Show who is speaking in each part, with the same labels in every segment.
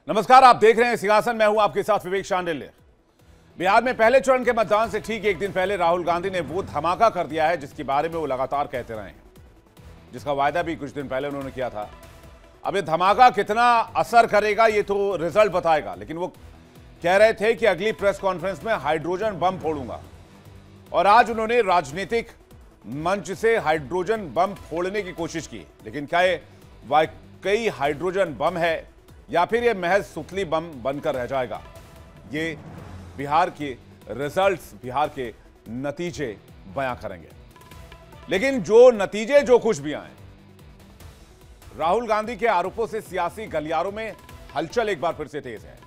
Speaker 1: नमस्कार, आप देख रहे हैं सिंहासन। मैं हूं आपके साथ विवेक शांडिल्य। बिहार में पहले चरण के मतदान से ठीक एक दिन पहले राहुल गांधी ने वो धमाका कर दिया है जिसके बारे में वो लगातार कहते रहे हैं, जिसका वायदा भी कुछ दिन पहले उन्होंने किया था। अब ये धमाका कितना असर करेगा ये तो रिजल्ट बताएगा, लेकिन वो कह रहे थे कि अगली प्रेस कॉन्फ्रेंस में हाइड्रोजन बम फोड़ूंगा, और आज उन्होंने राजनीतिक मंच से हाइड्रोजन बम फोड़ने की कोशिश की। लेकिन क्या ये वाकई हाइड्रोजन बम है या फिर ये महज सुतली बम बनकर रह जाएगा, ये बिहार के रिजल्ट्स, बिहार के नतीजे बयां करेंगे। लेकिन जो नतीजे जो कुछ भी आए, राहुल गांधी के आरोपों से सियासी गलियारों में हलचल एक बार फिर से तेज है।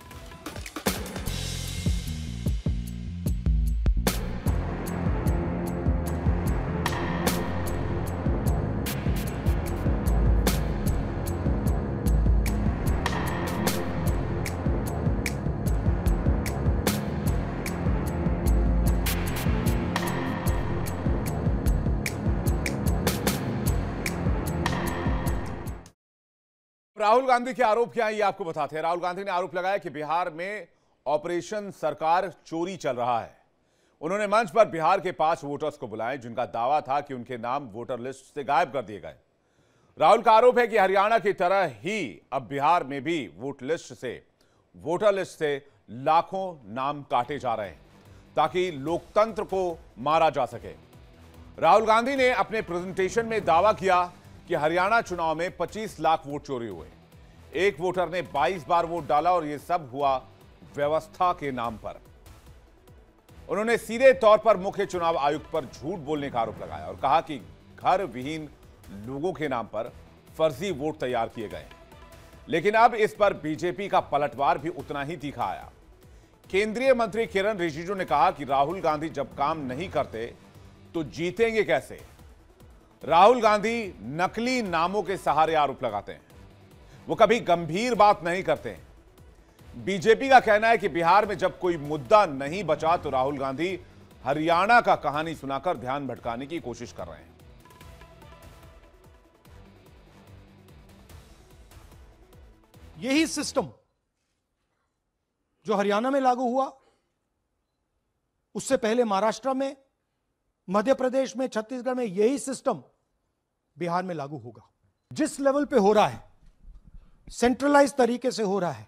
Speaker 1: राहुल गांधी के आरोप क्या है ये आपको बताते हैं। राहुल गांधी ने आरोप लगाया कि बिहार में ऑपरेशन सरकार चोरी चल रहा है। उन्होंने मंच पर बिहार के 5 वोटर्स को बुलाए जिनका दावा था कि उनके नाम वोटर लिस्ट से गायब कर दिए गए। राहुल का आरोप है कि हरियाणा की तरह ही अब बिहार में भी वोटर लिस्ट से लाखों नाम काटे जा रहे हैं ताकि लोकतंत्र को मारा जा सके। राहुल गांधी ने अपने प्रेजेंटेशन में दावा किया कि हरियाणा चुनाव में 25 लाख वोट चोरी हुए, एक वोटर ने 22 बार वोट डाला और यह सब हुआ व्यवस्था के नाम पर। उन्होंने सीधे तौर पर मुख्य चुनाव आयुक्त पर झूठ बोलने का आरोप लगाया और कहा कि घर विहीन लोगों के नाम पर फर्जी वोट तैयार किए गए। लेकिन अब इस पर बीजेपी का पलटवार भी उतना ही तीखा आया। केंद्रीय मंत्री किरण रिजिजू ने कहा कि राहुल गांधी जब काम नहीं करते तो जीतेंगे कैसे। राहुल गांधी नकली नामों के सहारे आरोप लगाते हैं, वो कभी गंभीर बात नहीं करते हैं। बीजेपी का कहना है कि बिहार में जब कोई मुद्दा नहीं बचा तो राहुल गांधी हरियाणा का कहानी सुनाकर ध्यान भटकाने की कोशिश कर रहे हैं।
Speaker 2: यही सिस्टम जो हरियाणा में लागू हुआ, उससे पहले महाराष्ट्र में, मध्य प्रदेश में, छत्तीसगढ़ में, यही सिस्टम बिहार में लागू होगा। जिस लेवल पे हो रहा है, सेंट्रलाइज तरीके से हो रहा है,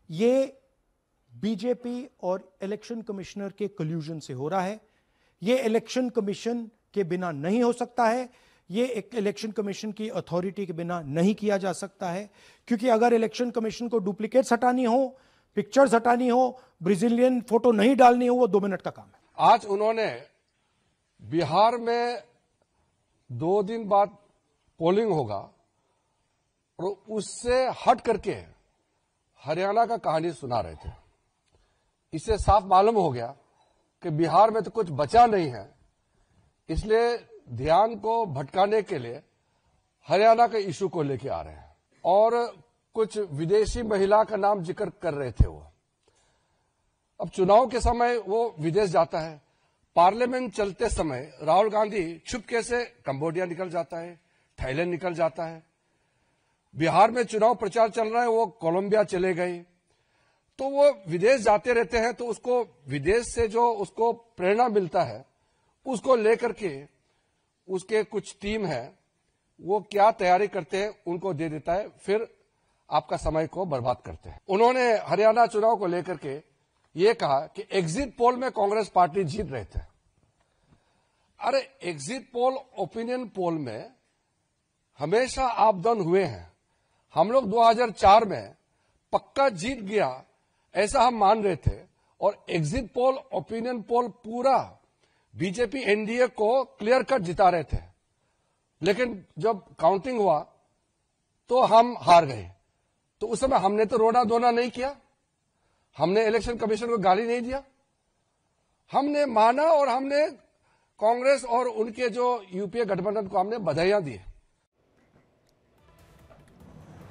Speaker 2: ये बीजेपी और इलेक्शन कमिश्नर के कल्यूजन से हो रहा है। ये इलेक्शन कमीशन के बिना नहीं हो सकता है, ये एक इलेक्शन कमीशन की अथॉरिटी के बिना नहीं किया जा सकता है। क्योंकि अगर इलेक्शन कमीशन को डुप्लीकेट्स हटानी हो, पिक्चर्स हटानी हो, ब्राजीलियन फोटो नहीं डालनी हो, वो 2 मिनट का काम है।
Speaker 3: आज उन्होंने बिहार में 2 दिन बाद पोलिंग होगा और उससे हट करके हरियाणा का कहानी सुना रहे थे। इससे साफ मालूम हो गया कि बिहार में तो कुछ बचा नहीं है, इसलिए ध्यान को भटकाने के लिए हरियाणा के इशू को लेके आ रहे हैं। और कुछ विदेशी महिला का नाम जिक्र कर रहे थे। वो अब चुनाव के समय वो विदेश जाता है, पार्लियामेंट चलते समय राहुल गांधी छुपके से कंबोडिया निकल जाता है, थाईलैंड निकल जाता है। बिहार में चुनाव प्रचार चल रहा है, वो कोलंबिया चले गए। तो वो विदेश जाते रहते हैं, तो उसको विदेश से जो उसको प्रेरणा मिलता है उसको लेकर के उसके कुछ टीम है, वो क्या तैयारी करते हैं उनको दे देता है, फिर आपका समय को बर्बाद करते हैं। उन्होंने हरियाणा चुनाव को लेकर के ये कहा कि एग्जिट पोल में कांग्रेस पार्टी जीत रहे थे। अरे एग्जिट पोल, ओपिनियन पोल में हमेशा आप डाउन हुए हैं। हम लोग 2004 में पक्का जीत गया ऐसा हम मान रहे थे, और एग्जिट पोल, ओपिनियन पोल पूरा बीजेपी एनडीए को क्लियर कट जिता रहे थे। लेकिन जब काउंटिंग हुआ तो हम हार गए। तो उस समय हमने तो रोना धोना नहीं किया, हमने इलेक्शन कमीशन को गाली नहीं दिया, हमने माना और हमने कांग्रेस और उनके जो यूपीए गठबंधन को हमने बधाइयां दी।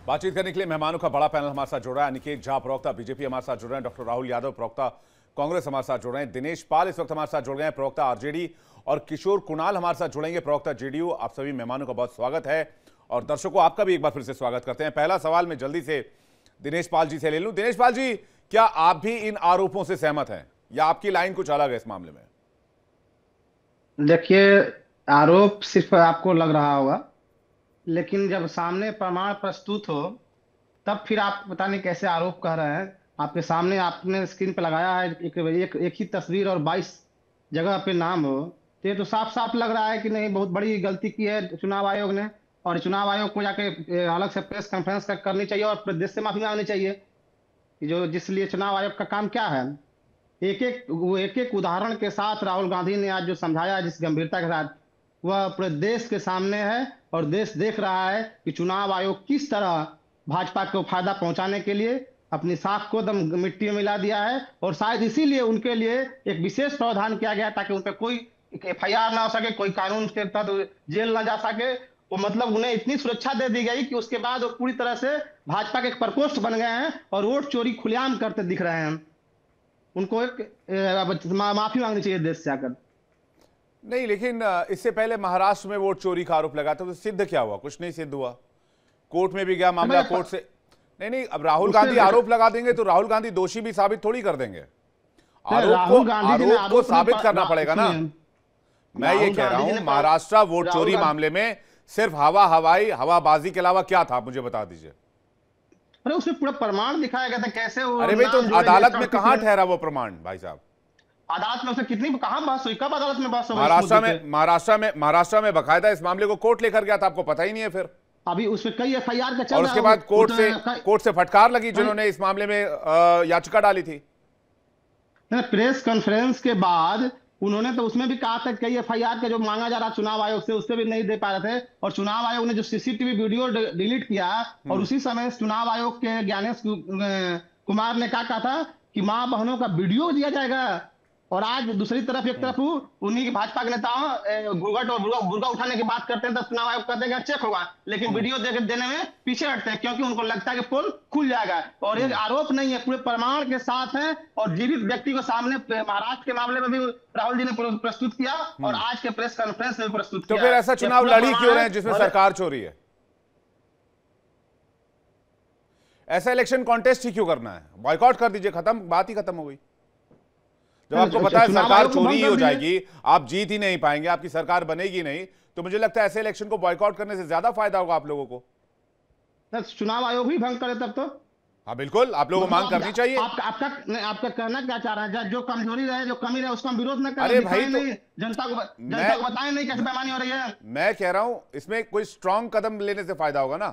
Speaker 1: बातचीत करने के लिए मेहमानों का बड़ा पैनल हमारे साथ जुड़ रहा है। अनिकेत झा प्रवक्ता बीजेपी हमारे साथ जुड़ रहे हैं, डॉक्टर राहुल यादव प्रवक्ता कांग्रेस हमारे साथ जुड़ रहे हैं, दिनेश पाल इस वक्त हमारे साथ जुड़ गए हैं प्रवक्ता आरजेडी, और किशोर कुणाल हमारे साथ जुड़ेंगे प्रवक्ता जेडीयू। आप सभी मेहमानों का बहुत स्वागत है और दर्शकों आपका भी एक बार फिर से स्वागत करते हैं। पहला सवाल मैं जल्दी से दिनेश पाल जी से ले लूं। दिनेश पाल जी, क्या आप भी इन आरोपों से सहमत हैं या आपकी लाइन कुछ अलग है इस मामले में?
Speaker 4: देखिए, आरोप सिर्फ आपको लग रहा होगा, लेकिन जब सामने प्रमाण प्रस्तुत हो तब फिर आप पता नहीं कैसे आरोप कह रहे हैं। आपके सामने आपने स्क्रीन पे लगाया है एक ही तस्वीर और 22 जगह पे नाम हो, तो ये तो साफ साफ लग रहा है कि नहीं, बहुत बड़ी गलती की है चुनाव आयोग ने। और चुनाव आयोग को जाके अलग से प्रेस कॉन्फ्रेंस करनी चाहिए और प्रदेश से माफी मांगनी चाहिए कि जो जिसलिए चुनाव आयोग का काम क्या है। एक एक उदाहरण के साथ राहुल गांधी ने आज जो समझाया, जिस गंभीरता के साथ, वह पूरे देश के सामने है और देश देख रहा है कि चुनाव आयोग किस तरह भाजपा को फायदा पहुंचाने के लिए अपनी साख को दम मिट्टी में मिला दिया है। और शायद इसीलिए उनके लिए एक विशेष प्रावधान किया गया ताकि उन पर कोई FIR ना हो सके, कोई कानून के तहत जेल ना जा सके। वो मतलब उन्हें इतनी सुरक्षा दे दी गई कि उसके बाद वो पूरी तरह से भाजपा के एक प्रकोष्ठ बन गए हैं और वोट चोरी खुलेआम करते दिख रहे हैं। उनको एक माफी मांगनी चाहिए देश से आकर।
Speaker 1: नहीं, लेकिन इससे पहले महाराष्ट्र में वोट चोरी का आरोप लगा था, तो सिद्ध क्या हुआ? कुछ नहीं सिद्ध हुआ। कोर्ट में भी गया मामला, कोर्ट से नहीं। अब राहुल गांधी आरोप लगा देंगे तो राहुल गांधी दोषी भी साबित थोड़ी कर देंगे। आरोप को साबित करना पड़ेगा ना। मैं ये कह रहा हूं, महाराष्ट्र वोट चोरी मामले में सिर्फ हवाबाजी के अलावा क्या था, मुझे बता दीजिए।
Speaker 4: अरे उसमें पूरा प्रमाण दिखाया गया था कैसे वो।
Speaker 1: अरे भाई, तो अदालत में कहां ठहरा वो प्रमाण भाई साहब?
Speaker 4: अदालत में उसे कितनी कहां बहस हुई, कब अदालत में बहस हुई?
Speaker 1: महाराष्ट्र में बकायदा इस मामले को कोर्ट लेकर गया था, आपको पता ही नहीं है फिर?
Speaker 4: अभी उसमें कई FIR का चल रहा है।
Speaker 1: और उसके बाद कोर्ट से फटकार लगी जिन्होंने इस मामले में याचिका डाली थी।
Speaker 4: प्रेस कॉन्फ्रेंस के बाद उन्होंने तो उसमें भी कहा था कई FIR का जो मांगा जा रहा चुनाव आयोग से, उससे भी नहीं दे पा रहे थे। और चुनाव आयोग ने जो CCTV वीडियो डिलीट किया, और उसी समय चुनाव आयोग के ज्ञानेश कुमार ने कहा था कि मां बहनों का वीडियो दिया जाएगा। और आज दूसरी तरफ एक तरफ उन्हीं के भाजपा के नेता घूंघट और बुर्गा उठाने की बात करते हैं, तो चुनाव आयोग कहते हैं चेक होगा, लेकिन वीडियो देने में पीछे हटते हैं क्योंकि उनको लगता है कि पोल खुल जाएगा। और एक आरोप नहीं है, पूरे प्रमाण के साथ है और जीवित व्यक्ति को सामने महाराष्ट्र के मामले में भी राहुल जी ने प्रस्तुत किया और आज के प्रेस कॉन्फ्रेंस में भी प्रस्तुत किया।
Speaker 1: तो फिर ऐसा चुनाव लड़ी क्यों रहे हैं जिसमें सरकार चोरी है? ऐसा इलेक्शन कॉन्टेस्ट ही क्यों करना है? बॉयकॉट कर दीजिए, खत्म, बात ही खत्म हो गई। जब आपको पता है सरकार चोरी ही हो जाएगी, आप जीत ही नहीं पाएंगे, आपकी सरकार बनेगी नहीं, तो मुझे लगता है ऐसे इलेक्शन को बॉयकॉट करने से ज्यादा फायदा होगा आप लोगों को।
Speaker 4: चुनाव आयोग भी भंग करे तब तो।
Speaker 1: हाँ बिल्कुल, आप लोगों को मांग करनी चाहिए।
Speaker 4: आपका कहना क्या चाह रहा है? जो कमजोरी रहे, जो कमी रहे, उसका हम विरोध न करें।
Speaker 1: अरे भाई, तो
Speaker 4: जनता को बताएं नहीं कैसे बेईमानी हो रही है। मैं
Speaker 1: कह रहा हूं इसमें कोई स्ट्रांग कदम लेने से फायदा होगा ना।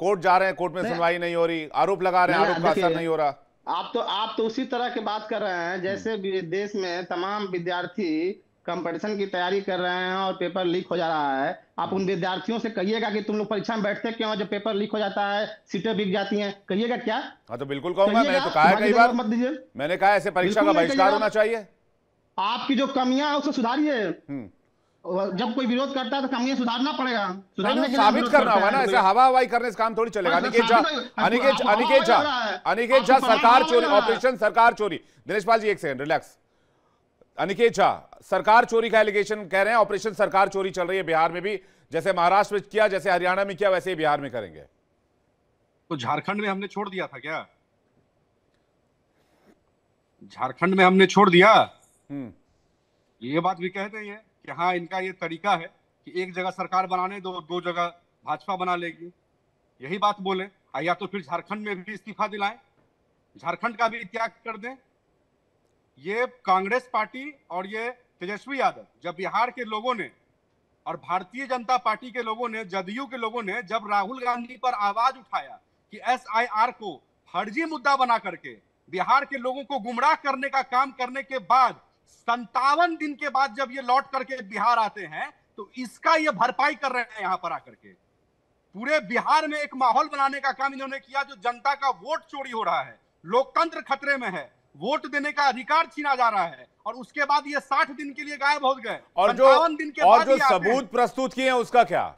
Speaker 1: कोर्ट जा रहे हैं, कोर्ट में सुनवाई नहीं हो रही, आरोप लगा रहे हैं, आरोप का असर नहीं हो रहा।
Speaker 4: आप तो उसी तरह की बात कर रहे हैं जैसे देश में तमाम विद्यार्थी कंपटीशन की तैयारी कर रहे हैं और पेपर लीक हो जा रहा है। आप उन विद्यार्थियों से कहिएगा कि तुम लोग परीक्षा में बैठते क्यों, जब पेपर लीक हो जाता है, सीटें बिक जाती हैं, कहिएगा क्या?
Speaker 1: हाँ तो बिल्कुल कहूंगा, मैंने तो कहा है कई बार,
Speaker 4: मत दीजिए।
Speaker 1: मैंने कहा ऐसे परीक्षा का बहिष्कार होना चाहिए।
Speaker 4: आपकी जो कमियां है उसे सुधारिए। जब कोई विरोध करता है तो कमियां सुधारना पड़ेगा,
Speaker 1: साबित करना होगा ना। ऐसे हवाई करने से काम थोड़ी चलेगा। अनिकेत झा सरकार चोरी, ऑपरेशन सरकार चोरी। दिनेश पाल जी एक सेकंड रिलैक्स। अनिकेत झा, सरकार चोरी का एलिगेशन कह रहे हैं, ऑपरेशन सरकार चोरी चल रही है बिहार में भी, जैसे महाराष्ट्र में किया, जैसे हरियाणा में किया, वैसे ही बिहार में करेंगे।
Speaker 5: तो झारखंड में हमने छोड़ दिया था क्या? झारखंड में हमने छोड़ दिया। ये बात भी कहते हैं कि हाँ इनका ये तरीका है कि एक जगह सरकार बनाने दो जगह भाजपा बना लेगी, यही बात बोले। या तो फिर झारखंड में भी इस्तीफा दिलाएं, झारखंड का भी त्याग कर दें। ये कांग्रेस पार्टी और ये तेजस्वी यादव, जब बिहार के लोगों ने और भारतीय जनता पार्टी के लोगों ने, जदयू के लोगों ने जब राहुल गांधी पर आवाज उठाया कि SIR को फर्जी मुद्दा बना करके बिहार के लोगों को गुमराह करने का काम करने के बाद 57 दिन के बाद जब ये लौट करके बिहार आते हैं तो इसका ये भरपाई कर रहे हैं। यहां पर आकर के पूरे बिहार में एक माहौल बनाने का काम इन्होंने किया, जो जनता का वोट चोरी हो रहा है, लोकतंत्र खतरे में है, वोट देने का अधिकार छीना जा रहा है, और उसके बाद ये 60 दिन के लिए गायब हो गए।
Speaker 1: और जो सबूत प्रस्तुत किए हैं उसका क्या?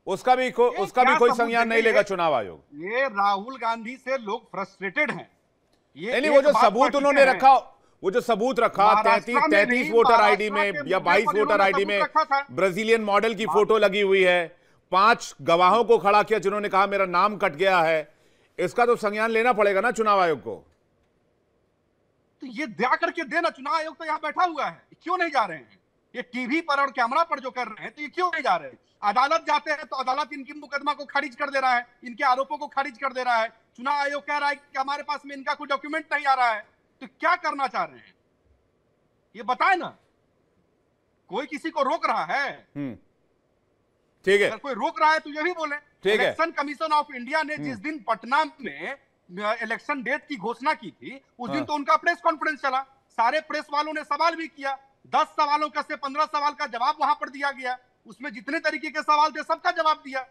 Speaker 1: उसका भी कोई संज्ञान नहीं लेगा चुनाव आयोग।
Speaker 5: ये राहुल गांधी से लोग फ्रस्ट्रेटेड हैं।
Speaker 1: ये वो जो सबूत उन्होंने रखा, वो जो सबूत रखा 33 वोटर आईडी में या 22 वोटर आईडी में ब्राजीलियन मॉडल की फोटो लगी हुई है, 5 गवाहों को खड़ा किया जिन्होंने कहा मेरा नाम कट गया है, इसका तो संज्ञान लेना पड़ेगा ना चुनाव आयोग को।
Speaker 5: तो ये दया करके देना, चुनाव आयोग तो यहाँ बैठा हुआ है, क्यों नहीं जा रहे हैं? ये टीवी पर और कैमरा पर जो कर रहे हैं तो ये क्यों नहीं जा रहे हैं? अदालत जाते हैं तो अदालत इनकी मुकदमा को खारिज कर दे रहा है, इनके आरोपों को खारिज कर दे रहा है। चुनाव आयोग कह रहा है कि हमारे पास में इनका कोई डॉक्यूमेंट नहीं आ रहा है। तो क्या करना चाह रहे हैं ये बताए ना। कोई किसी को रोक रहा है?
Speaker 1: ठीक है,
Speaker 5: अगर कोई रोक रहा है तो ये भी बोले।
Speaker 1: ठीक है।
Speaker 5: इलेक्शन कमीशन ऑफ इंडिया ने जिस दिन पटना में इलेक्शन डेट की घोषणा की थी उस दिन तो उनका प्रेस कॉन्फ्रेंस चला, सारे प्रेस वालों ने सवाल भी किया, 10 सवालों का से 15 सवाल का जवाब वहां पर दिया गया, उसमें जितने तरीके के सवाल थे सबका जवाब दिया।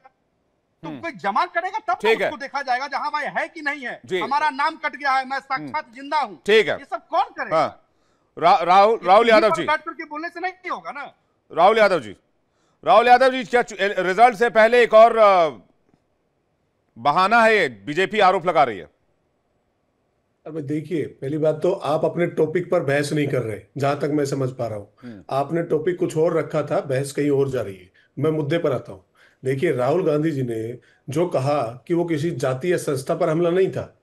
Speaker 5: तो कोई जमा करेगा तब तो उसको देखा जाएगा जहां भाई है कि नहीं है। हमारा नाम कट गया है, मैं साक्षात जिंदा हूं।
Speaker 1: ठीक है,
Speaker 5: ये सब कौन करेगा?
Speaker 1: राहुल यादव जी,
Speaker 5: बैठ करके बोलने से नहीं होगा ना।
Speaker 1: राहुल यादव जी, क्या रिजल्ट से पहले एक और बहाना है, बीजेपी आरोप लगा रही है?
Speaker 6: अब देखिए, पहली बात तो आप अपने टॉपिक पर बहस नहीं कर रहे, जहां तक मैं समझ पा रहा हूं। आपने टॉपिक कुछ और रखा था, बहस कहीं और जा रही है। मैं मुद्दे पर आता हूं। देखिए, राहुल गांधी जी ने जो कहा कि वो किसी जाति या संस्था पर हमला नहीं था,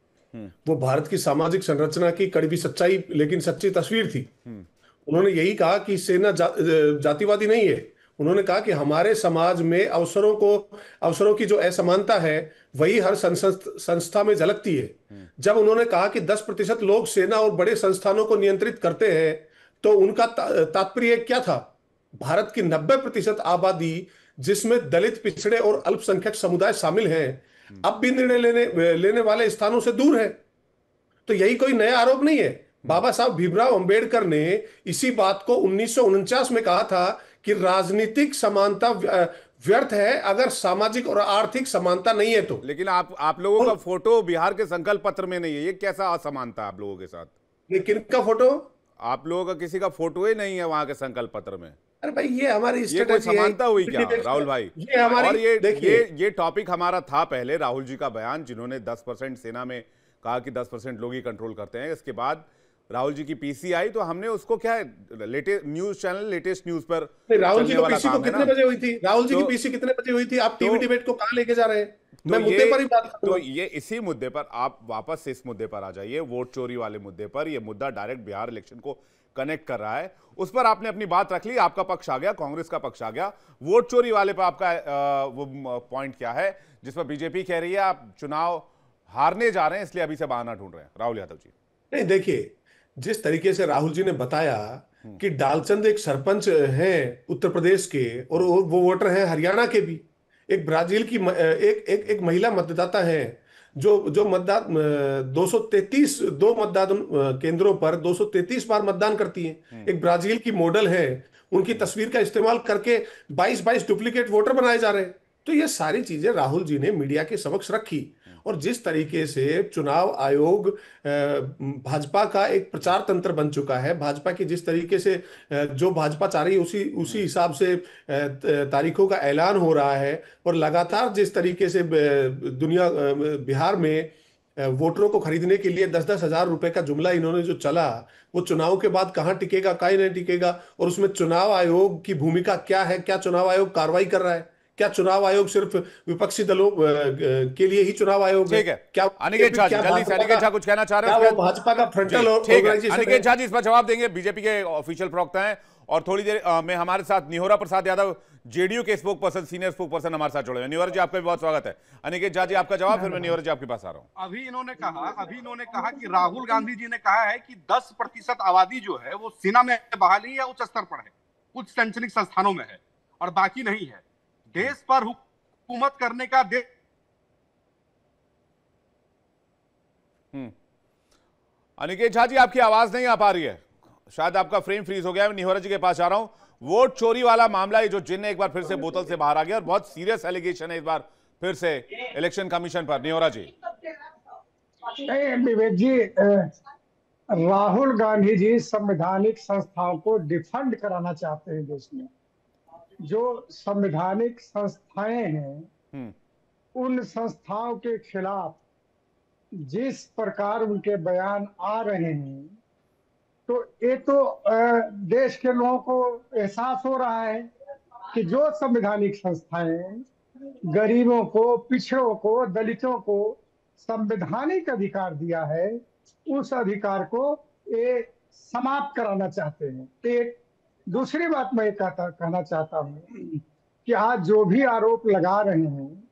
Speaker 6: वो भारत की सामाजिक संरचना की कड़वी सच्चाई लेकिन सच्ची तस्वीर थी। उन्होंने यही कहा कि सेना जातिवादी नहीं है। उन्होंने कहा कि हमारे समाज में अवसरों की जो असमानता है वही हर संस्था में झलकती है। जब उन्होंने कहा कि 10% लोग सेना और बड़े संस्थानों को नियंत्रित करते हैं तो उनका तात्पर्य क्या था? भारत की 90% आबादी, जिसमें दलित, पिछड़े और अल्पसंख्यक समुदाय शामिल हैं, अब भी निर्णय लेने वाले स्थानों से दूर है। तो यही कोई नया आरोप नहीं है। बाबा साहब भीमराव अंबेडकर ने इसी बात को 1949 में कहा था कि राजनीतिक समानता व्यर्थ है अगर सामाजिक और आर्थिक समानता नहीं है तो।
Speaker 1: लेकिन आप लोगों का फोटो बिहार के संकल्प पत्र में नहीं है, ये कैसा असमानता आप लोगों के साथ?
Speaker 6: लेकिन का फोटो?
Speaker 1: आप लोगों का किसी का फोटो ही नहीं है वहां के संकल्प पत्र में।
Speaker 6: अरे भाई, ये हमारी
Speaker 1: ये कोई समानता हुई क्या राहुल भाई?
Speaker 6: ये हमारी,
Speaker 1: और ये टॉपिक हमारा था पहले, राहुल जी का बयान, जिन्होंने 10% सेना में कहा कि 10% लोग ही कंट्रोल करते हैं। इसके बाद राहुल जी की पीसी आई तो हमने उसको क्या है, latest news channel latest news पर
Speaker 6: राहुल जी की पीसी को कितने बजे हुई थी? राहुल जी की पीसी कितने बजे हुई थी? आप टीवी डिबेट को कहां लेके जा रहे हैं? मैं मुद्दे पर ही बात कर रहा हूं।
Speaker 1: तो ये इसी मुद्दे पर आप वापस से इस मुद्दे पर आ जाइए, वोट चोरी वाले मुद्दे पर। ये मुद्दा डायरेक्ट बिहार इलेक्शन को कनेक्ट कर रहा है, उस पर आपने अपनी बात रख ली, आपका पक्ष आ गया, कांग्रेस का पक्ष आ गया। वोट चोरी वाले पर आपका वो पॉइंट क्या है जिस पर बीजेपी कह रही है आप चुनाव हारने जा रहे हैं इसलिए अभी से बहाना ढूंढ रहे हैं? राहुल यादव जी,
Speaker 6: नहीं, देखिए, जिस तरीके से राहुल जी ने बताया कि डालचंद एक सरपंच हैं उत्तर प्रदेश के और वो वोटर हैं हरियाणा के भी, एक ब्राजील की एक महिला मतदाता है जो मतदान 233 दो मतदान केंद्रों पर 233 बार मतदान करती है। एक ब्राजील की मॉडल है, उनकी तस्वीर का इस्तेमाल करके 22 डुप्लीकेट वोटर बनाए जा रहे हैं। तो ये सारी चीजें राहुल जी ने मीडिया के समक्ष रखी। और जिस तरीके से चुनाव आयोग भाजपा का एक प्रचार तंत्र बन चुका है, भाजपा की जिस तरीके से जो भाजपा चाह रही है उसी हिसाब से तारीखों का ऐलान हो रहा है, और लगातार जिस तरीके से बिहार में वोटरों को खरीदने के लिए 10-10 हजार रुपए का जुमला इन्होंने जो चला, वो चुनाव के बाद कहां टिकेगा, कहीं नहीं टिकेगा। और उसमें चुनाव आयोग की भूमिका क्या है? क्या चुनाव आयोग कार्रवाई कर रहा है? क्या चुनाव आयोग सिर्फ विपक्षी दलों के लिए ही चुनाव आयोग है? क्या
Speaker 1: अनिकेत झा, जल्दी से अनिकेत झा कुछ कहना चाह रहे हैं?
Speaker 6: भाजपा का फ्रंटल ऑर्गेनाइजेशन?
Speaker 1: अनिकेत झा जी इस पर जवाब देंगे, बीजेपी के ऑफिशियल प्रवक्ता हैं। और थोड़ी देर में हमारे साथ निहोरा प्रसाद यादव, जेडीयू के spoke person, senior spoke person हमारे साथ जुड़े हुए। निहोरा जी, आपका भी बहुत स्वागत है। अनिकेत झा जी, आपका जवाब, फिर मैं निहोरा जी आपके पास आ रहा हूं।
Speaker 5: अभी इन्होंने कहा कि राहुल गांधी जी ने कहा है कि 10% आबादी जो है वो सेना में बहाली या उच्च स्तर पर है, उच्च शैक्षणिक संस्थानों में है, और बाकी नहीं है। देश पर हुकूमत करने का
Speaker 1: अनिकेत झा जी, आपकी आवाज नहीं आ पा रही है, शायद आपका फ्रेम फ्रीज हो गया है। मैं निहोरा जी के पास आ रहा हूं। वोट चोरी वाला मामला, ये जो जिन एक बार फिर से बोतल से बाहर आ गया और बहुत सीरियस एलिगेशन है इस बार फिर से इलेक्शन कमीशन पर। निहोरा जी,
Speaker 7: विवेक जी, राहुल गांधी जी संवैधानिक संस्थाओं को डिफंड कराना चाहते हैं देश में। जो संवैधानिक संस्थाएं हैं उन संस्थाओं के खिलाफ जिस प्रकार उनके बयान आ रहे हैं, तो ये तो देश के लोगों को एहसास हो रहा है कि जो संवैधानिक संस्थाएं गरीबों को, पिछड़ों को, दलितों को संवैधानिक अधिकार दिया है, उस अधिकार को ये समाप्त कराना चाहते हैं। एक दूसरी बात मैं कहना चाहता हूँ कि आज जो भी आरोप लगा रहे हैं,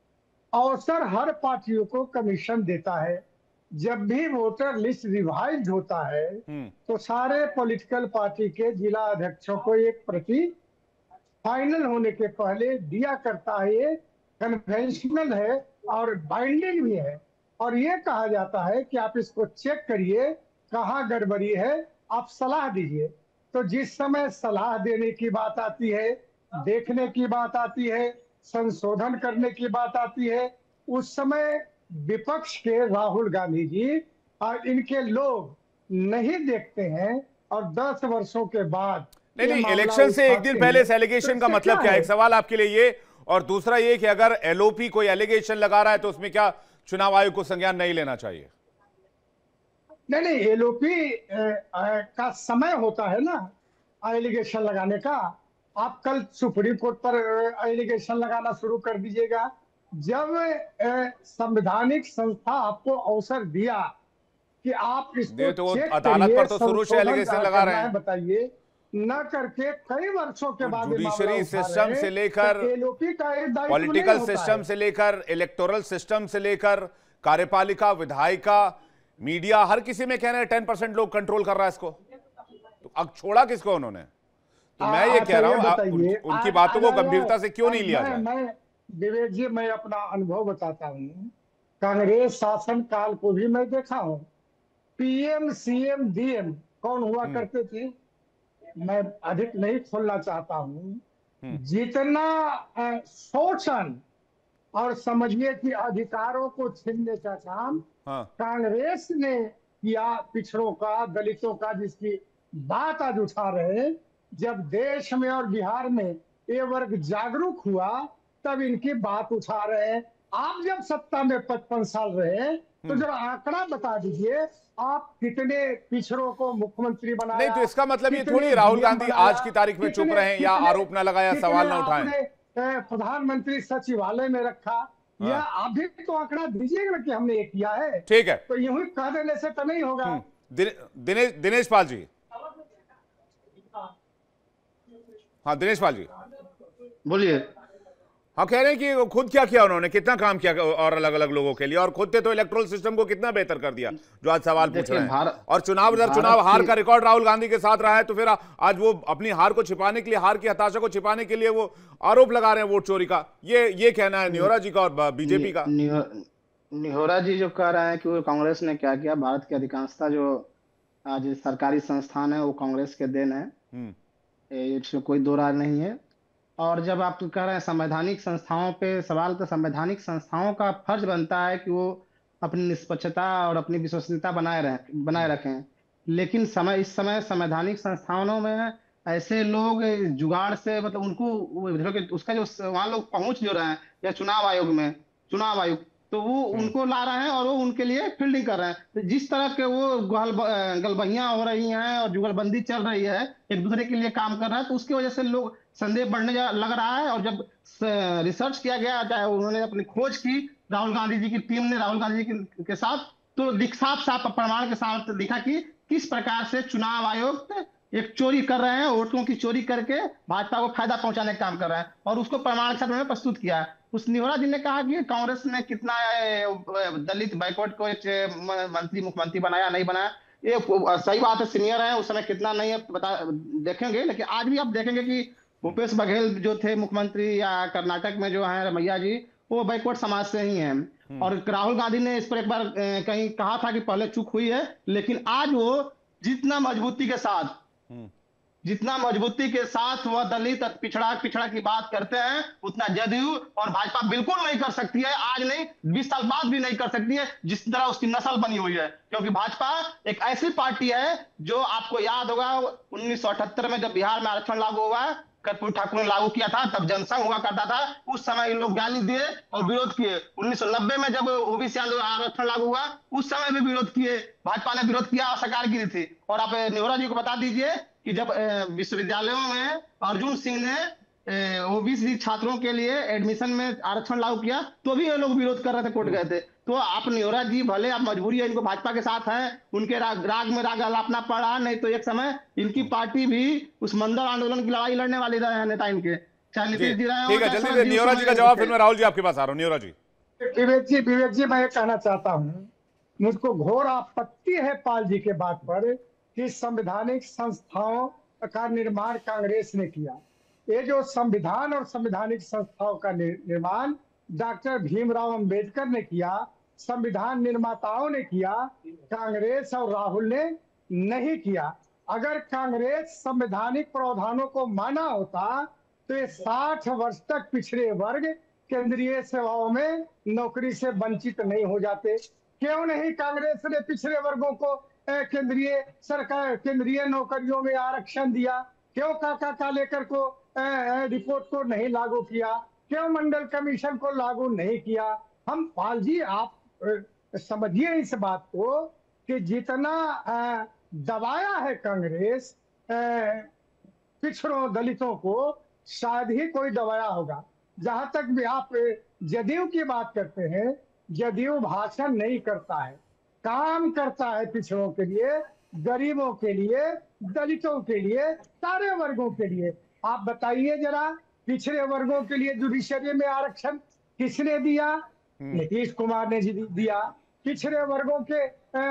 Speaker 7: अवसर हर पार्टियों को कमीशन देता है। जब भी वोटर लिस्ट रिवाइज होता है तो सारे पॉलिटिकल पार्टी के जिला अध्यक्षों को एक प्रति फाइनल होने के पहले दिया करता है। ये कन्वेंशनल है और बाइंडिंग भी है, और ये कहा जाता है कि आप इसको चेक करिए, कहाँ गड़बड़ी है, आप सलाह दीजिए। तो जिस समय सलाह देने की बात आती है, देखने की बात आती है, संशोधन करने की बात आती है, उस समय विपक्ष के राहुल गांधी जी और इनके लोग नहीं देखते हैं, और 10 वर्षों के बाद
Speaker 1: नहीं, इलेक्शन से एक दिन पहले इस एलिगेशन का मतलब क्या है? एक सवाल आपके लिए ये, और दूसरा ये कि अगर एलओपी कोई एलिगेशन लगा रहा है तो उसमें क्या चुनाव आयोग को संज्ञान नहीं लेना चाहिए?
Speaker 7: नहीं, एलओपी का समय होता है ना एलिगेशन लगाने का। आप कल सुप्रीम कोर्ट पर एलिगेशन लगाना शुरू कर दीजिएगा। जब संवैधानिक संस्था आपको अवसर दिया कि आप इसको
Speaker 1: तो
Speaker 7: चेक
Speaker 1: अदालत
Speaker 7: करिए,
Speaker 1: पर तो शुरू से एलिगेशन लगा रहे हैं,
Speaker 7: बताइए, न करके कई वर्षों के बाद
Speaker 1: जुडिशरी सिस्टम से लेकर,
Speaker 7: एलओपी का
Speaker 1: पॉलिटिकल सिस्टम से लेकर, इलेक्टोरल सिस्टम से लेकर, कार्यपालिका, विधायिका, मीडिया, हर किसी में कह रहे हैं 10% लोग कंट्रोल कर रहा है इसको। तो अब छोड़ा किसको उन्होंने? तो मैं ये कह रहा हूं उनकी बातों को गंभीरता से क्यों नहीं लिया जाए?
Speaker 7: मैं विवेक जी, मैं अपना अनुभव बताता हूँ। कांग्रेस शासन काल को भी मैं देखा हूँ। पीएम, सीएम, डीएम कौन हुआ करते थे? मैं अधिक नहीं खोलना चाहता हूँ। जितना शोषण और समझिए कि अधिकारों को छीनने का काम कांग्रेस ने किया, पिछड़ों का, दलितों का, जिसकी बात आज उठा रहे हैं, जब देश में और बिहार में ये वर्ग जागरूक हुआ तब इनकी बात उठा रहे हैं। आप जब सत्ता में 55 साल रहे तो जब आंकड़ा बता दीजिए, आप कितने पिछड़ों को मुख्यमंत्री बनाया।
Speaker 1: नहीं, तो इसका मतलब ये थोड़ी राहुल गांधी आज की तारीख में चुप रहे या आरोप ना लगाया, सवाल ना उठाएं।
Speaker 7: प्रधानमंत्री सचिवालय में रखा, या आप भी तो आंकड़ा दीजिएगा कि हमने ये किया है।
Speaker 1: ठीक है,
Speaker 7: तो यूं ही कह देने से तो नहीं होगा।
Speaker 1: दिनेश पाल जी। हाँ, दिनेश पाल जी
Speaker 4: बोलिए।
Speaker 1: हाँ, कह रहे हैं कि खुद क्या किया उन्होंने, कितना काम किया और अलग अलग लोगों के लिए, और खुद ने तो इलेक्टोरल सिस्टम को कितना बेहतर कर दिया, जो आज सवाल पूछ रहे हैं। और चुनाव दर चुनाव हार का रिकॉर्ड राहुल गांधी के साथ रहा है, तो फिर आज वो अपनी हार को छिपाने के लिए, हार की हताशा को छिपाने के लिए वो आरोप लगा रहे हैं वोट चोरी का। ये कहना है निहोरा जी का और बीजेपी का।
Speaker 4: निहोरा जी जो कह रहे हैं कि वो कांग्रेस ने क्या किया, भारत की अधिकांशता जो आज सरकारी संस्थान है वो कांग्रेस के देन है, इसमें कोई दो राय नहीं है। और जब आप कह रहे हैं संवैधानिक संस्थाओं पे सवाल, तो संवैधानिक संस्थाओं का फर्ज बनता है कि वो अपनी निष्पक्षता और अपनी विश्वसनीयता बनाए रखें। लेकिन इस समय संवैधानिक संस्थानों में ऐसे लोग जुगाड़ से, मतलब उनको उसका जो वहां लोग पहुंच जो रहे हैं, या चुनाव आयोग तो वो उनको ला रहे हैं और वो उनके लिए फील्डिंग कर रहे हैं। तो जिस तरह के वो गलबहियां हो रही हैं और जुगलबंदी चल रही है, एक दूसरे के लिए काम कर रहा है, तो उसकी वजह से लोग संदेह बढ़ने लग रहा है। और जब रिसर्च किया गया, चाहे उन्होंने अपनी खोज की, राहुल गांधी जी की टीम ने राहुल गांधी जी के साथ, तो साफ प्रमाण के साथ दिखा कि किस प्रकार से चुनाव आयोग एक चोरी कर रहे हैं, वोटों की चोरी करके भाजपा को फायदा पहुंचाने का काम कर रहे हैं, और उसको प्रमाण के साथ उन्होंने प्रस्तुत किया है। उस निहोरा जी ने कहा कि कांग्रेस ने कितना दलित बैकवर्ड को मुख्यमंत्री बनाया, नहीं बनाया, ये सही बात है, सीनियर है, उस समय कितना नहीं है देखेंगे। लेकिन आज भी आप देखेंगे कि भूपेश बघेल जो थे मुख्यमंत्री, या कर्नाटक में जो है रमैया जी, वो बैकवर्ड समाज से ही हैं। और राहुल गांधी ने इस पर एक बार कहीं कहा था कि पहले चूक हुई है, लेकिन आज वो जितना मजबूती के साथ वह दलित पिछड़ा की बात करते हैं, उतना जदयू और भाजपा बिल्कुल नहीं कर सकती है। आज नहीं, 20 साल बाद भी नहीं कर सकती है, जिस तरह उसकी नस्ल बनी हुई है। क्योंकि भाजपा एक ऐसी पार्टी है जो, आपको याद होगा 1978 में जब बिहार में आरक्षण लागू हुआ, कर्पूरी ठाकुर ने लागू किया था, तब जनसंघ हुआ करता था, उस समय इन लोग गाली दिए और विरोध किए। 1990 में जब ओबीसी आरक्षण लागू हुआ, उस समय भी विरोध किए, भाजपा ने विरोध किया और सरकार गिरी थी। और आप निहोरा जी को बता दीजिए कि जब विश्वविद्यालयों में अर्जुन सिंह ने ओबीसी छात्रों के लिए एडमिशन में आरक्षण लागू किया, तो भी ये लोग विरोध कर रहे थे, कोर्ट गए थे। तो आप नियोरा जी भले आप मजबूरी है, इनको भाजपा के साथ हैं, उनके राग में राग अलापना पड़ा, नहीं तो एक समय इनकी पार्टी भी उस मंडल आंदोलन की लड़ाई लड़ने वाले रहे हैं नेता इनके, चाहे
Speaker 1: जी,
Speaker 4: नीतीश जी रहे
Speaker 1: ठीक है,
Speaker 4: हो,
Speaker 1: जल्दी
Speaker 4: चाहे
Speaker 1: से नियोरा जी का जवाब, फिर मैं राहुल जी आपके पास आ रहा हूँ। नियोरा जी।
Speaker 7: विवेक जी मैं ये कहना चाहता हूँ, मुझको घोर आपत्ति है पाल जी के बात पर कि संवैधानिक संस्थाओं का निर्माण कांग्रेस ने किया। ये जो संविधान और संवैधानिक संस्थाओं का निर्माण डॉक्टर भीमराव अंबेडकर ने किया, संविधान निर्माताओं ने किया, कांग्रेस और राहुल ने नहीं किया। अगर कांग्रेस संवैधानिक प्रावधानों को माना होता तो ये 60 वर्ष तक पिछड़े वर्ग केंद्रीय सेवाओं में नौकरी से वंचित नहीं हो जाते। क्यों नहीं कांग्रेस ने पिछड़े वर्गों को केंद्रीय सरकार केंद्रीय नौकरियों में आरक्षण दिया? क्यों काका कालेकर को रिपोर्ट को नहीं लागू किया? क्यों मंडल कमीशन को लागू नहीं किया? हम पाल जी आप समझिए इस बात को कि जितना दबाया है कांग्रेस पिछड़ों दलितों को, शायद ही कोई दबाया होगा। जहां तक भी आप जदयू की बात करते हैं, जदयू भाषण नहीं करता है, काम करता है पिछड़ों के लिए, गरीबों के लिए, दलितों के लिए, सारे वर्गों के लिए। आप बताइए जरा, पिछड़े वर्गों के लिए जुडिशरी में आरक्षण किसने दिया? नीतीश कुमार ने दिया। पिछड़े वर्गों के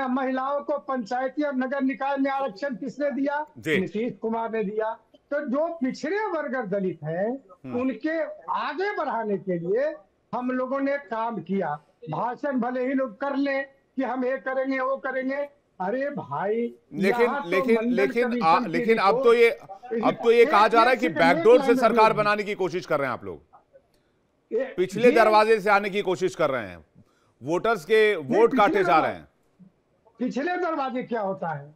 Speaker 7: महिलाओं को पंचायती और नगर निकाय में आरक्षण किसने दिया? नीतीश कुमार ने दिया। तो जो पिछड़े वर्ग और दलित हैं उनके आगे बढ़ाने के लिए हम लोगों ने काम किया। भाषण भले ही लोग कर ले कि हम ये करेंगे वो करेंगे, अरे भाई
Speaker 1: लेकिन अब तो ये कहा जा रहा है कि बैकडोर से सरकार बनाने की कोशिश कर रहे हैं आप लोग, पिछले दरवाजे से आने की कोशिश कर रहे हैं, वोटर्स के वोट काटे जा रहे हैं।
Speaker 7: पिछले दरवाजे क्या होता है?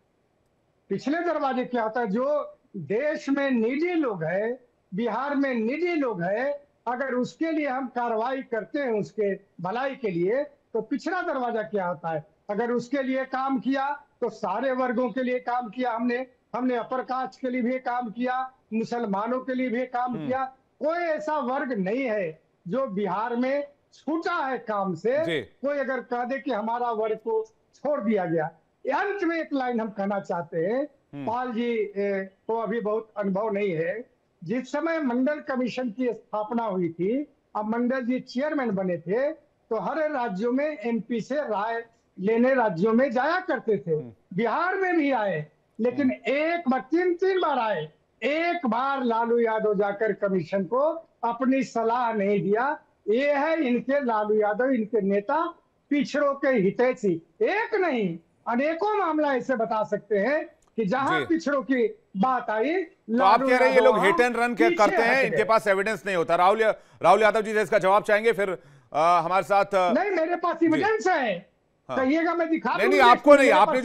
Speaker 7: पिछले दरवाजे क्या होता है? जो देश में निजी लोग हैं, बिहार में निजी लोग हैं, अगर उसके लिए हम कार्रवाई करते हैं उसके भलाई के लिए, तो पिछड़ा दरवाजा क्या होता है? अगर उसके लिए काम किया तो सारे वर्गों के लिए काम किया हमने अपर कास्ट के लिए भी काम किया, मुसलमानों के लिए भी काम किया। कोई ऐसा वर्ग नहीं है जो बिहार में छूटा है काम से। कोई अगर कह दे कि हमारा वर्ग को छोड़ दिया गया। अंत में एक लाइन हम कहना चाहते हैं, पाल जी को अभी बहुत अनुभव नहीं है। जिस समय मंडल कमीशन की स्थापना हुई थी, अब मंडल जी चेयरमैन बने थे, तो हर राज्यों में एमपी से राय लेने राज्यों में जाया करते थे। बिहार में भी आए, लेकिन एक बार 3 बार आए, एक बार लालू यादव जाकर कमीशन को अपनी सलाह नहीं दिया। ये है इनके लालू यादव, इनके नेता पिछड़ों के हितैषी। एक नहीं अनेकों मामला ऐसे बता सकते हैं कि जहां पिछड़ों की बात आई,
Speaker 1: तो आप कह रहे हैं ये लोग हिट एंड रन करते हैं, इनके पास एविडेंस नहीं होता। राहुल यादव जी से इसका जवाब चाहेंगे, फिर हमारे साथ।
Speaker 7: नहीं, मेरे पास एविडेंस है, कहिएगा मैं दिखा दूंगा।
Speaker 1: नहीं, आपको नहीं, आपने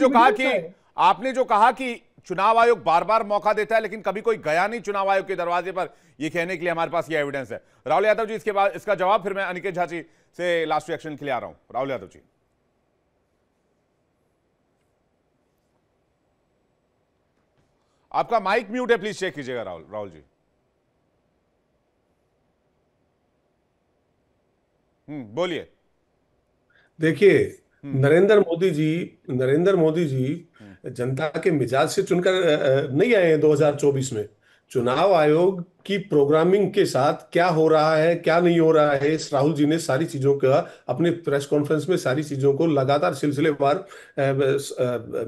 Speaker 1: जो कहा कि चुनाव आयोग बार बार मौका देता है, लेकिन कभी कोई गया नहीं चुनाव आयोग के दरवाजे पर, ये कहने के लिए हमारे पास ये एविडेंस है। राहुल यादव जी इसके बाद इसका जवाब, फिर मैं अनिकेत झा जी से लास्ट रिएक्शन के लिए आ रहा हूं। राहुल यादव जी, आपका माइक म्यूट है, प्लीज चेक कीजिएगा। राहुल जी, बोलिए।
Speaker 6: देखिए, नरेंद्र मोदी जी जनता के मिजाज से चुनकर नहीं आए हैं 2024 में। चुनाव आयोग की प्रोग्रामिंग के साथ क्या हो रहा है क्या नहीं हो रहा है, इस राहुल जी ने सारी चीजों का अपने प्रेस कॉन्फ्रेंस में सारी चीजों को लगातार सिलसिलेवार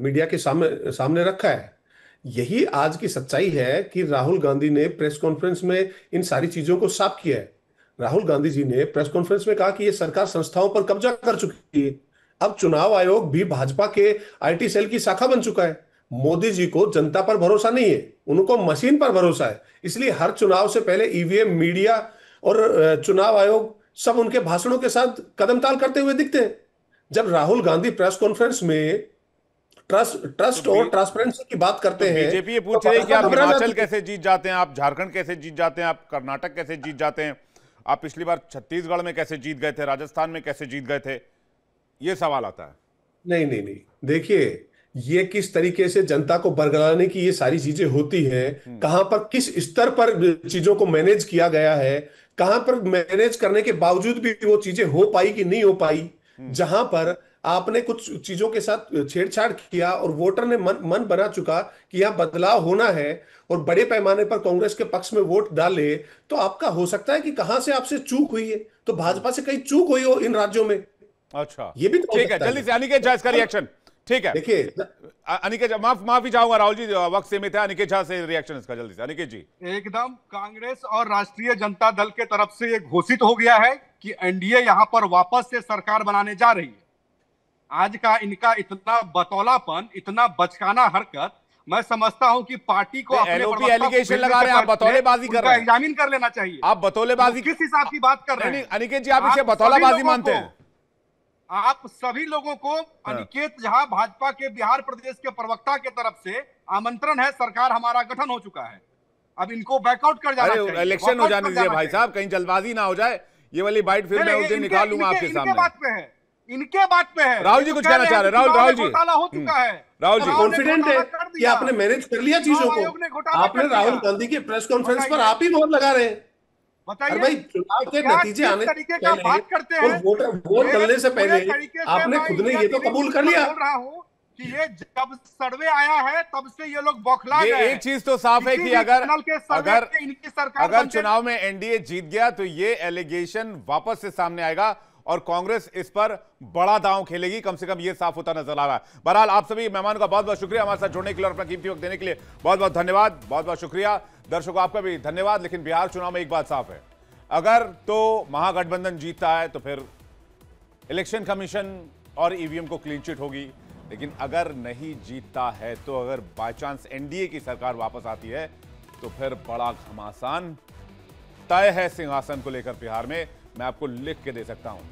Speaker 6: मीडिया के सामने रखा है। यही आज की सच्चाई है कि राहुल गांधी ने प्रेस कॉन्फ्रेंस में इन सारी चीजों को साफ किया है। राहुल गांधी जी ने प्रेस कॉन्फ्रेंस में कहा कि यह सरकार संस्थाओं पर कब्जा कर चुकी है। अब चुनाव आयोग भी भाजपा के आईटी सेल की शाखा बन चुका है। मोदी जी को जनता पर भरोसा नहीं है, उनको मशीन पर भरोसा है। इसलिए हर चुनाव से पहले ईवीएम, मीडिया और चुनाव आयोग सब उनके भाषणों के साथ कदमताल करते हुए दिखते हैं। जब राहुल गांधी प्रेस कॉन्फ्रेंस में ट्रस्ट और ट्रांसपेरेंसी की बात करते हैं,
Speaker 1: बीजेपी ये पूछ रही है कि आप हिमाचल कैसे जीत जाते हैं, आप झारखंड कैसे जीत जाते हैं, आप कर्नाटक कैसे जीत जाते हैं, आप पिछली बार छत्तीसगढ़ में कैसे जीत गए थे, राजस्थान में कैसे जीत गए थे, ये सवाल आता है।
Speaker 6: नहीं, देखिए, ये किस तरीके से जनता को बरगलाने की ये सारी चीजें होती हैं, कहां पर किस स्तर पर चीजों को मैनेज किया गया है, कहां पर मैनेज करने के बावजूद भी वो चीजें हो पाई कि नहीं हो पाई, जहां पर आपने कुछ चीजों के साथ छेड़छाड़ किया और वोटर ने मन बना चुका कि यह बदलाव होना है और बड़े पैमाने पर कांग्रेस के पक्ष में वोट डाले, तो आपका हो सकता है कि कहां से आपसे चूक हुई है, तो भाजपा से कहीं चूक हुई हो इन राज्यों में।
Speaker 1: अच्छा,
Speaker 6: ये भी तो
Speaker 1: ठीक है। जल्दी से अनिकेत झा इसका रिएक्शन। ठीक है,
Speaker 6: देखिए
Speaker 1: अनिकेत झा, माफी चाहूंगा राहुल जी, वक्त सीमित है। अनिकेत झा से रिएक्शन इसका जल्दी से। अनिकेत जी।
Speaker 5: एकदम कांग्रेस और राष्ट्रीय जनता दल के तरफ से ये घोषित हो गया है कि एनडीए यहां पर वापस से सरकार बनाने जा रही है। आज का इनका इतना बतौलापन, इतना बचकाना हरकत, मैं समझता हूं कि पार्टी को अपने
Speaker 1: एलओपी एलिगेशन लगा रहे हैं, आप बतौलेबाजी कर रहे हैं।
Speaker 5: एग्जामिन कर लेना चाहिए।
Speaker 1: आप बतौलेबाजी
Speaker 5: किस हिसाब की बात कर रहे हैं?
Speaker 1: अनिकेत जी, आप इसे बतौलाबाजी मानते हैं?
Speaker 5: आप सभी लोगों को अनिकेत झा भाजपा के बिहार प्रदेश के प्रवक्ता के तरफ से आमंत्रण है। सरकार हमारा गठन हो चुका है, अब इनको बैकआउट कर जाना चाहिए।
Speaker 1: इलेक्शन हो जाने दीजिए भाई साहब, कहीं जल्दबाजी ना हो जाए। ये वाली बाइट फिर मैं उस दिन निकाल लूंगा आपके सामने।
Speaker 5: इनके बात पे है।
Speaker 1: राहुल जी कुछ कहना चाह रहे हैं? राहुल जी
Speaker 5: घोटाला हो चुका है।
Speaker 1: राहुल जी
Speaker 6: कॉन्फिडेंट है कि आपने मैनेज कर लिया चीजों को। आपने राहुल गांधी की प्रेस कॉन्फ्रेंस पर आप ही मोहर लगा रहे हैं।
Speaker 5: बताइए
Speaker 6: भाई, चुनाव के नतीजे आने से पहले और वोट डलने से पहले आपने खुद ने ये तो कबूल कर लिया।
Speaker 5: बोल रहा हूं कि ये जब सर्वे आया है तब से ये लोग बौखला गए।
Speaker 1: एक चीज तो साफ है कि अगर चुनाव में एनडीए जीत गया तो ये एलिगेशन वापस से सामने आएगा और कांग्रेस इस पर बड़ा दांव खेलेगी। कम से कम ये साफ होता नजर आ रहा है। बहरहाल, आप सभी मेहमानों का बहुत बहुत शुक्रिया हमारे साथ जुड़ने के लिए और अपना कीमती वक्त देने के लिए बहुत बहुत धन्यवाद। बहुत बहुत शुक्रिया दर्शकों, आपका भी धन्यवाद। लेकिन बिहार चुनाव में एक बात साफ है, अगर तो महागठबंधन जीतता है तो फिर इलेक्शन कमीशन और ईवीएम को क्लीन चिट होगी। लेकिन अगर नहीं जीतता है, तो अगर बाय चांस एनडीए की सरकार वापस आती है, तो फिर बड़ा घमासान तय है सिंहासन को लेकर बिहार में। मैं आपको लिख के दे सकता हूं।